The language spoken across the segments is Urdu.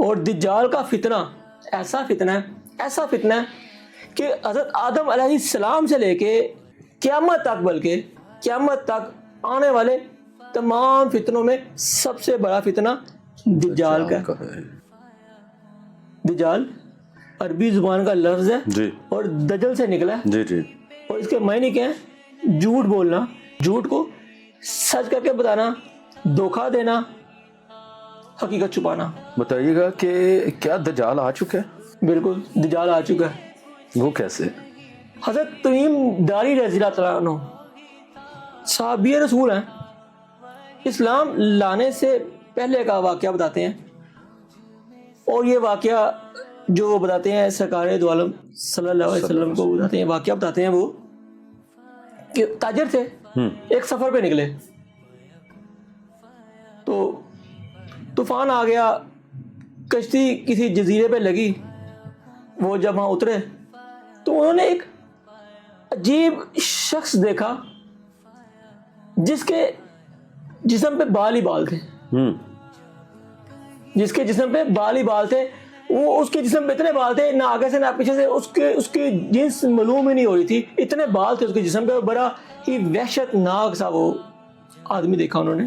اور دجال کا فتنہ ایسا فتنہ ہے کہ حضرت آدم علیہ السلام سے لے کے قیامت تک، بلکہ قیامت تک آنے والے تمام فتنوں میں سب سے بڑا فتنہ دجال کا ہے۔ دجال عربی زبان کا لفظ ہے جی، اور دجل سے نکلا ہے جی جی، اور اس کے معنی کیا ہے؟ جھوٹ بولنا، جھوٹ کو سچ کر کے بتانا، دھوکہ دینا، حقیقت چھپانا۔ بتائیے گا کہ کیا دجال آ چکا ہے؟ بالکل دجال آ چکا ہے۔ وہ کیسے؟ حضرت تمیم داری رضی اللہ تعالیٰ عنہ صحابی رسول ہیں، اسلام لانے سے پہلے کا واقعہ بتاتے ہیں، اور یہ واقعہ جو وہ بتاتے ہیں سرکار دو عالم صلی اللہ علیہ وسلم کو بتاتے ہیں، واقعہ بتاتے ہیں وہ کہ تاجر تھے، ایک سفر پہ نکلے تو طوفان آ گیا، کشتی کسی جزیرے پہ لگی، وہ جب وہاں اترے تو انہوں نے ایک عجیب شخص دیکھا جس کے جسم پہ بال ہی بال تھے، جس کے جسم پہ بال ہی بال تھے، وہ اس کے جسم پہ اتنے بال تھے، نہ آگے سے نہ پیچھے سے، اس کی جنس معلوم ہی نہیں ہو رہی تھی، اتنے بال تھے اس کے جسم پہ، بڑا ہی وحشت ناک سا وہ آدمی دیکھا انہوں نے۔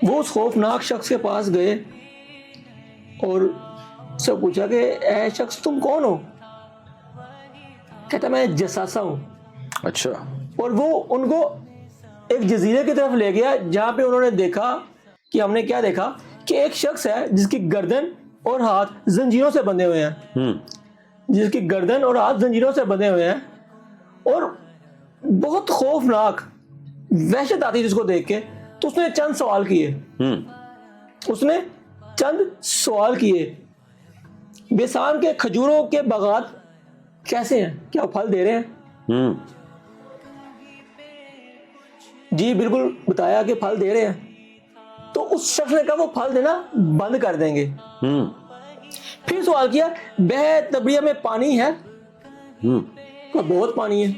وہ اس خوفناک شخص کے پاس گئے اور سے پوچھا کہ اے شخص تم کون ہو؟ کہتا میں جساسہ ہوں۔ اچھا۔ اور وہ ان کو ایک جزیرے کی طرف لے گیا جہاں پہ انہوں نے دیکھا کہ ہم نے کیا دیکھا کہ ایک شخص ہے جس کی گردن اور ہاتھ زنجیروں سے بندھے ہوئے ہیں، جس کی گردن اور ہاتھ زنجیروں سے بندھے ہوئے ہیں، اور بہت خوفناک وحشت آتی جس کو دیکھ کے۔ تو اس نے چند سوال کیے، بیسان کے کھجوروں کے باغات کیسے ہیں؟ کیا پھل دے رہے ہیں؟ جی بالکل، بتایا کہ پھل دے رہے ہیں۔ تو اس شخص نے کہا وہ پھل دینا بند کر دیں گے۔ پھر سوال کیا بہ تبریہ میں پانی ہے؟ کہا بہت پانی ہے۔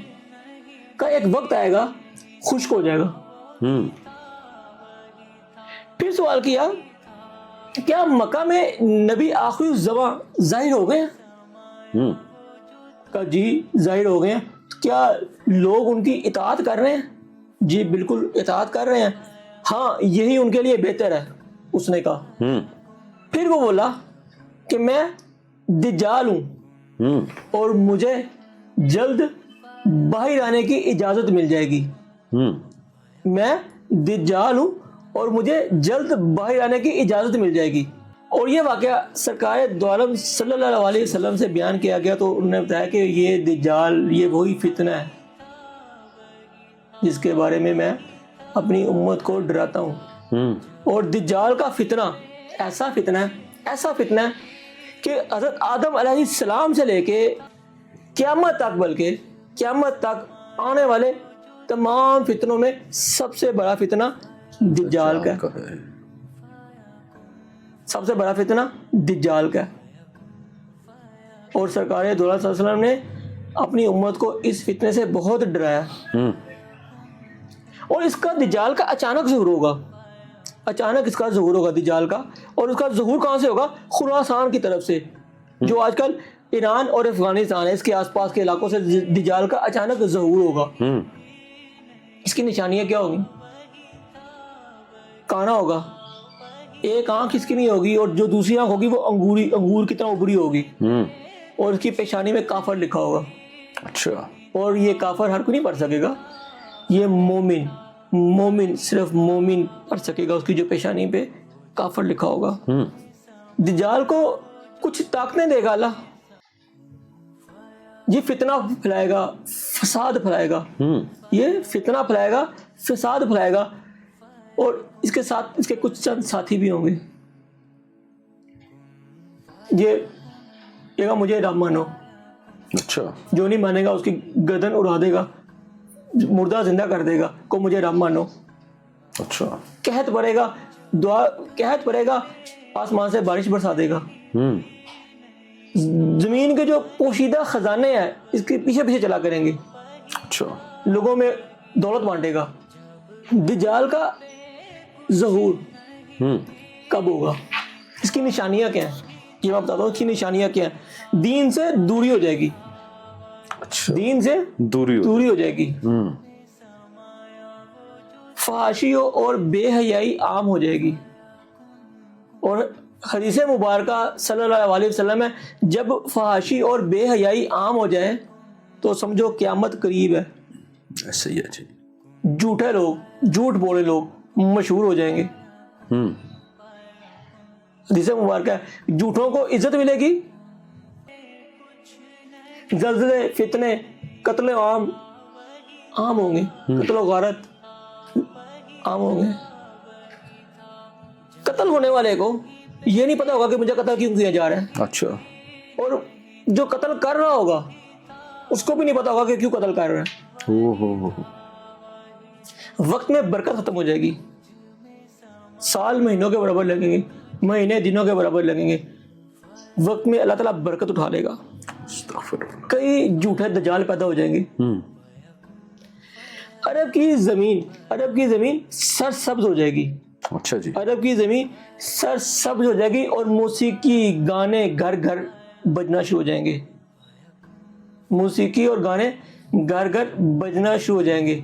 کہا ایک وقت آئے گا خشک ہو جائے گا۔ پھر سوال کیا کیا مکہ میں نبی آخری الزمان ظاہر ہو گئے ہیں؟ کہا جی ظاہر ہو گئے ہیں۔ کیا لوگ ان کی اطاعت کر رہے ہیں؟ جی بالکل اطاعت کر رہے ہیں، ہاں یہی ان کے لیے بہتر ہے، اس نے کہا۔ پھر وہ بولا کہ میں دجال ہوں اور مجھے جلد باہر آنے کی اجازت مل جائے گی۔ میں دجال ہوں اور مجھے جلد باہر آنے کی اجازت مل جائے گی۔ اور یہ واقعہ سرکار دو عالم صلی اللہ علیہ وسلم سے بیان کیا گیا تو انہوں نے بتایا کہ یہ دجال یہ وہی فتنہ ہے جس کے بارے میں اپنی امت کو ڈراتا ہوں۔ اور دجال کا فتنہ ایسا فتنہ ہے کہ حضرت آدم علیہ السلام سے لے کے قیامت تک، بلکہ قیامت تک آنے والے تمام فتنوں میں سب سے بڑا فتنہ دجال کا ہے۔ سب سے بڑا فتنہ دجال کا ہے، اور سرکار دو عالم صلی اللہ علیہ وسلم نے اپنی امت کو اس فتنے سے بہت ڈرایا۔ اور اس کا دجال کا اچانک ظہور ہوگا دجال کا، اور اس کا ظہور کہاں سے ہوگا؟ خراسان کی طرف سے، جو آج کل ایران اور افغانستان ہے، اس کے آس پاس کے علاقوں سے دجال کا اچانک ظہور ہوگا۔ اس کی نشانیاں کیا ہوگی؟ کانا ہوگا، ایک آنکھ اس کی نہیں ہوگی، اور جو دوسری آنکھ ہوگی وہ انگور کی طرح ابری ہوگی، اور اس کی پیشانی میں کافر لکھا ہوگا۔ اچھا۔ اور یہ کافر ہر کوئی نہیں پڑھ سکے گا، یہ مومن صرف مومن پڑھ سکے گا، اس کی جو پیشانی پہ کافر لکھا ہوگا۔ دجال کو کچھ طاقتیں دے گا اللہ، یہ فتنہ پھیلائے گا، فساد پھیلائے گا، یہ فتنہ پھیلائے گا، فساد پھیلائے گا، اور اس کے ساتھ اس کے کچھ چند ساتھی بھی ہوں گے۔ یہ کہے گا مجھے رب مانو، اچھا، جو نہیں مانے گا اس کی گردن اڑا دے گا، مردہ زندہ کر دے گا، کو مجھے رب مانو۔ اچھا۔ قحط پڑے گا، آسمان سے بارش برسا دے گا، زمین کے جو پوشیدہ خزانے ہیں اس کے پیچھے پیچھے چلا کریں گے، اچھا، لوگوں میں دولت بانٹے گا۔ دجال کا ظہور کب ہوگا؟ اس کی نشانیاں کیا ہیں؟ یہ میں بتاتا ہوں اس کی نشانیاں کیا ہیں. دین سے دوری ہو جائے گی, اچھا, دین سے دوری ہو جائے گی. فحاشی اور بے حیائی عام ہو جائے گی. اور حدیث مبارکہ صلی اللہ علیہ وسلم ہے, جب فحاشی اور بے حیائی عام ہو جائے تو سمجھو قیامت قریب ہے. ایسا ہی ہے جی. جھوٹے لوگ, جھوٹ بولے لوگ مشہور ہو جائیں گے. حدیث مبارکہ ہے, جھوٹوں کو عزت ملے گی. زلزلے, فتنے, قتل عام ہوں گے, قتل و غارت عام ہوں گے. قتل ہونے والے کو یہ نہیں پتا ہوگا کہ مجھے قتل کیوں کیا جا رہا ہے. اچھا, اور جو قتل کر رہا ہوگا اس کو بھی نہیں پتا ہوگا کہ کیوں قتل کر رہا ہے. وقت میں برکت ختم ہو جائے گی. سال مہینوں کے برابر لگیں گے, مہینے دنوں کے برابر لگیں گے. وقت میں اللہ تعالیٰ برکت اٹھا لے گا. کئی جھوٹے دجال پیدا ہو جائیں گے. عرب کی زمین سرسبز ہو جائے گی. اچھا جی. عرب کی زمین سرسبز ہو جائے گی اور موسیقی گانے گھر گھر بجنا شروع ہو جائیں گے. موسیقی اور گانے گھر گھر بجنا شروع ہو جائیں گے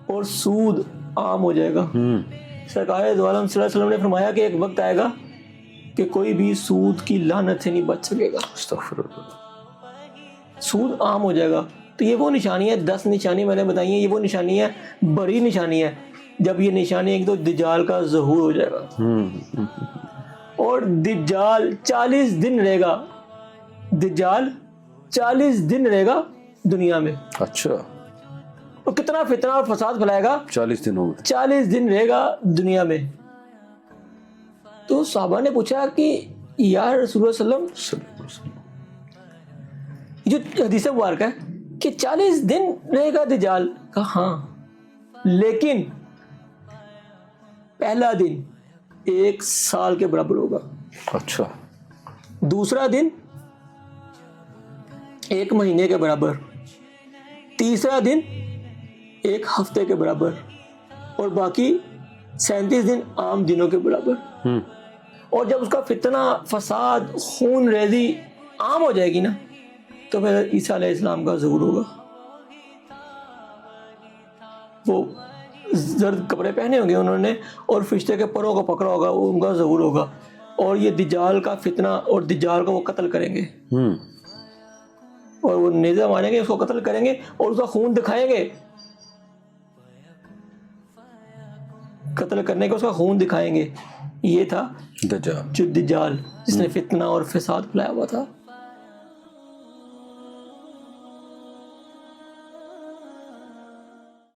اور سود عام ہو جائے گا. سرکار دو عالم صلی اللہ علیہ وسلم نے فرمایا کہ ایک وقت آئے گا کہ کوئی بھی سود کی لعنت سے نہیں بچ سکے گا. سود عام ہو جائے گا. تو یہ وہ نشانی ہے, 10 نشانی میں نے بتائی ہیں. یہ وہ نشانی ہے, بڑی نشانی ہے. جب یہ نشانی ہے تو دجال کا ظہور ہو جائے گا. اور دجال 40 دن رہے گا. دجال 40 دن رہے گا دنیا میں. اچھا, اور کتنا فتنہ اور فساد پھیلائے گا. 40 دن ہو گئے. 40 دن رہے گا دنیا میں. تو صحابہ نے پوچھا کہ یا رسول اللہ صلی اللہ علیہ وسلم, جو حدیث مبارکہ ہے کہ 40 دن رہے گا دجال. کہا ہاں, لیکن پہلا دن 1 سال کے برابر ہوگا. اچھا, دوسرا دن 1 مہینے کے برابر, تیسرا دن 1 ہفتے کے برابر, اور باقی 37 دن عام دنوں کے برابر. اور جب اس کا فتنہ, فساد, خون ریزی عام ہو جائے گی نا, تو پھر عیسیٰ علیہ السلام کا ظہور ہوگا. وہ زرد کپڑے پہنے ہوں گے انہوں نے, اور فرشتے کے پروں کو پکڑا ہوگا, ان کا ظہور ہوگا. اور یہ دجال کا فتنہ, اور دجال کو وہ قتل کریں گے, اور وہ نیزہ ماریں گے, اس کو قتل کریں گے اور اس کا خون دکھائیں گے. قتل کرنے کے اس کا خون دکھائیں گے. یہ تھا دجال, جو دجال جس نے فتنہ اور فساد پھیلایا ہوا تھا.